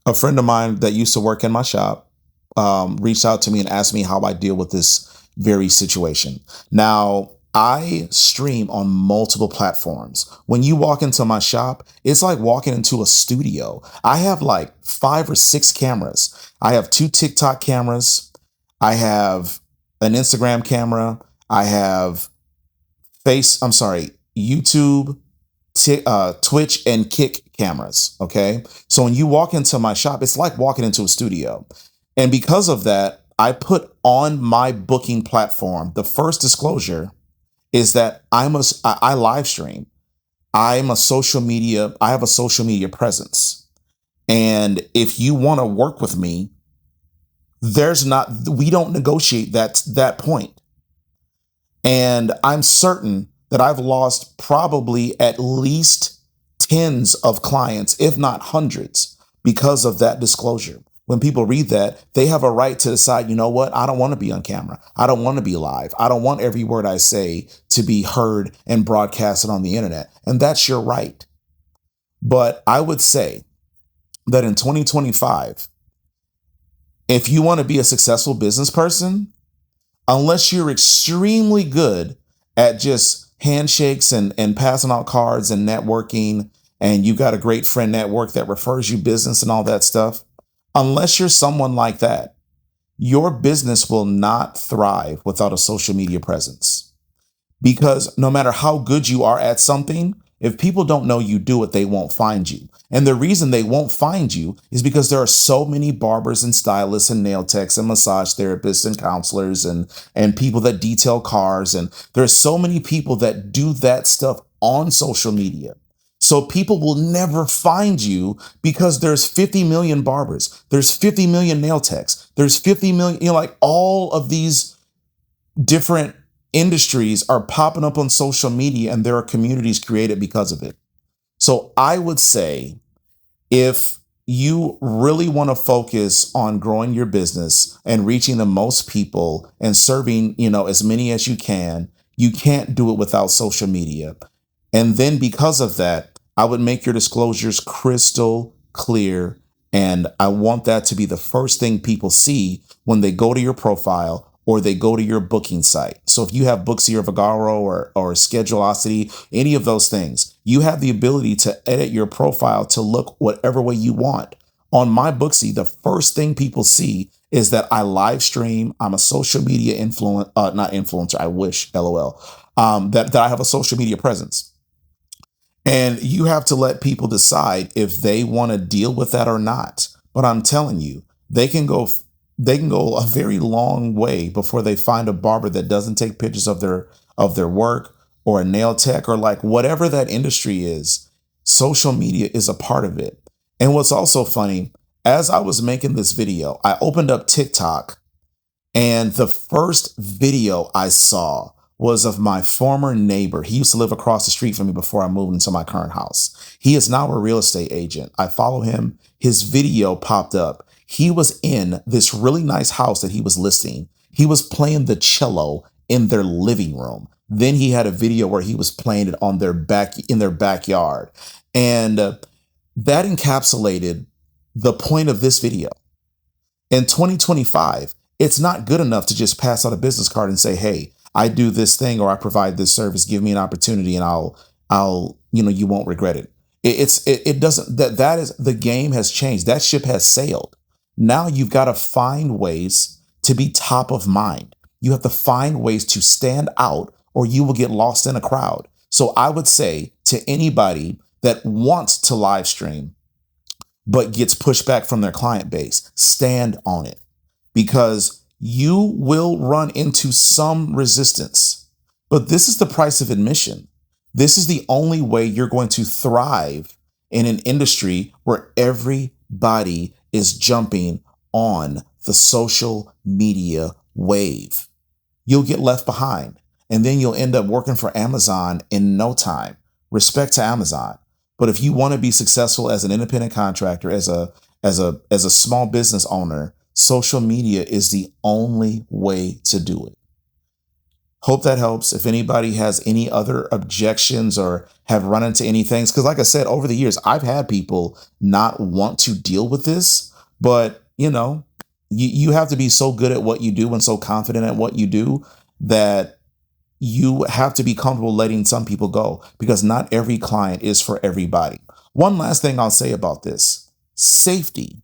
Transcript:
A friend of mine that used to work in my shop reached out to me and asked me how I deal with this very situation. Now, I stream on multiple platforms. When you walk into my shop, it's like walking into a studio. I have like 5 or 6 cameras. I have 2 TikTok cameras. I have an Instagram camera. I have I'm sorry, YouTube, Twitch, and Kick cameras. Okay. So when you walk into my shop, it's like walking into a studio. And because of that, I put on my booking platform, the first disclosure is that I live stream. I have a social media presence. And if you want to work with me, we don't negotiate that point. And I'm certain that I've lost probably at least tens of clients, if not hundreds, because of that disclosure. When people read that, they have a right to decide, you know what? I don't want to be on camera. I don't want to be live. I don't want every word I say to be heard and broadcasted on the internet. And that's your right. But I would say that in 2025, if you want to be a successful business person, unless you're extremely good at just handshakes and passing out cards and networking, and you got a great friend network that refers you business and all that stuff, unless you're someone like that, your business will not thrive without a social media presence. Because no matter how good you are at something, if people don't know you do it, they won't find you. And the reason they won't find you is because there are so many barbers and stylists and nail techs and massage therapists and counselors and people that detail cars. And there are so many people that do that stuff on social media. So people will never find you because there's 50 million barbers. There's 50 million nail techs. There's 50 million, like all of these different industries are popping up on social media, and there are communities created because of it. So I would say if you really want to focus on growing your business and reaching the most people and serving, as many as you can't do it without social media. And then because of that, I would make your disclosures crystal clear. And I want that to be the first thing people see when they go to your profile or they go to your booking site. So if you have Booksy or Vagaro or Scheduleosity, any of those things, you have the ability to edit your profile to look whatever way you want. On my Booksy, the first thing people see is that I live stream. I'm a social media not influencer. I wish, LOL, that I have a social media presence. And you have to let people decide if they want to deal with that or not. But I'm telling you, they can go a very long way before they find a barber that doesn't take pictures of their work, or a nail tech, or like whatever that industry is. Social media is a part of it. And what's also funny, as I was making this video, I opened up TikTok, and the first video I saw was of my former neighbor. He used to live across the street from me before I moved into my current house. He is now a real estate agent. I follow him. His video popped up. He was in this really nice house that he was listing. He was playing the cello in their living room. Then he had a video where he was playing it on in their backyard. And that encapsulated the point of this video. In 2025, it's not good enough to just pass out a business card and say, hey, I do this thing or I provide this service. Give me an opportunity and you won't regret it. It doesn't, that is, the game has changed. That ship has sailed. Now you've got to find ways to be top of mind. You have to find ways to stand out or you will get lost in a crowd. So I would say to anybody that wants to live stream, but gets pushback from their client base, stand on it, because you will run into some resistance. But this is the price of admission. This is the only way you're going to thrive in an industry where everybody is jumping on the social media wave. You'll get left behind, and then you'll end up working for Amazon in no time. Respect to Amazon. But if you want to be successful as an independent contractor, as a small business owner, social media is the only way to do it. Hope that helps. If anybody has any other objections or have run into any things, because like I said, over the years, I've had people not want to deal with this, but you have to be so good at what you do and so confident at what you do that you have to be comfortable letting some people go because not every client is for everybody. One last thing I'll say about this: safety.